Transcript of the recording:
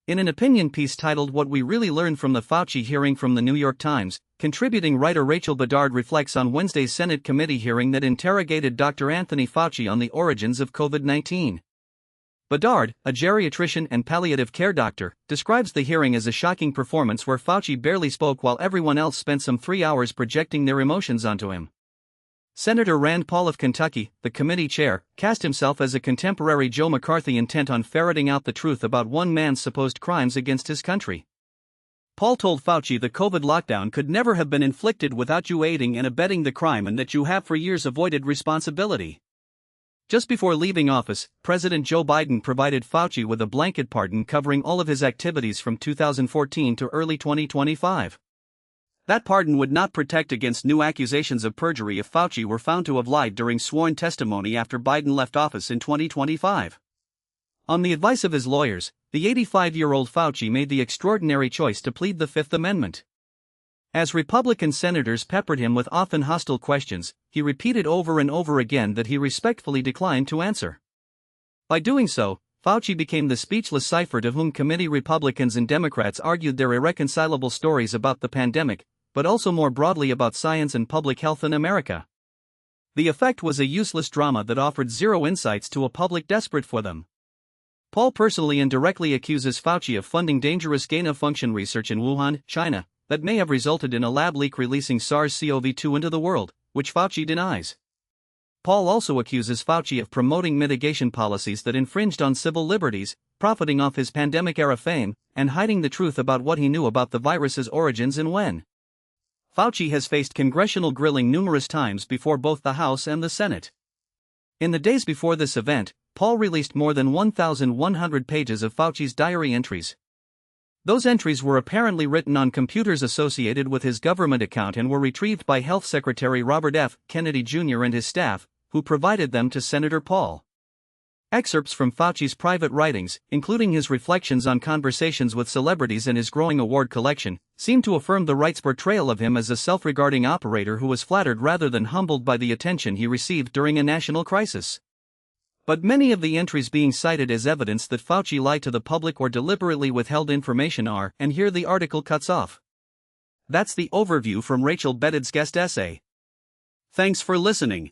In an opinion piece titled "What We Really Learned from the Fauci Hearing" from the New York Times, contributing writer Rachel Bedard reflects on Wednesday's Senate committee hearing that interrogated Dr. Anthony Fauci on the origins of COVID-19. Bedard, a geriatrician and palliative care doctor, describes the hearing as a shocking performance where Fauci barely spoke while everyone else spent some 3 hours projecting their emotions onto him. Senator Rand Paul of Kentucky, the committee chair, cast himself as a contemporary Joe McCarthy intent on ferreting out the truth about one man's supposed crimes against his country. Paul told Fauci the COVID lockdown could never have been inflicted without you aiding and abetting the crime and that you have for years avoided responsibility. Just before leaving office, President Joe Biden provided Fauci with a blanket pardon covering all of his activities from 2014 to early 2025. That pardon would not protect against new accusations of perjury if Fauci were found to have lied during sworn testimony after Biden left office in 2025. On the advice of his lawyers, the 85-year-old Fauci made the extraordinary choice to plead the Fifth Amendment. As Republican senators peppered him with often hostile questions, he repeated over and over again that he respectfully declined to answer. By doing so, Fauci became the speechless cipher to whom committee Republicans and Democrats argued their irreconcilable stories about the pandemic, but also more broadly about science and public health in America. The effect was a useless drama that offered zero insights to a public desperate for them. Paul personally and directly accuses Fauci of funding dangerous gain-of-function research in Wuhan, China, that may have resulted in a lab leak releasing SARS-CoV-2 into the world, which Fauci denies. Paul also accuses Fauci of promoting mitigation policies that infringed on civil liberties, profiting off his pandemic-era fame, and hiding the truth about what he knew about the virus's origins and when. Fauci has faced congressional grilling numerous times before both the House and the Senate. In the days before this event, Paul released more than 1,100 pages of Fauci's diary entries. Those entries were apparently written on computers associated with his government account and were retrieved by Health Secretary Robert F. Kennedy Jr. and his staff, who provided them to Senator Paul. Excerpts from Fauci's private writings, including his reflections on conversations with celebrities and his growing award collection, seem to affirm the right's portrayal of him as a self-regarding operator who was flattered rather than humbled by the attention he received during a national crisis. But many of the entries being cited as evidence that Fauci lied to the public or deliberately withheld information are, and here the article cuts off. That's the overview from Rachel Bedard's guest essay. Thanks for listening.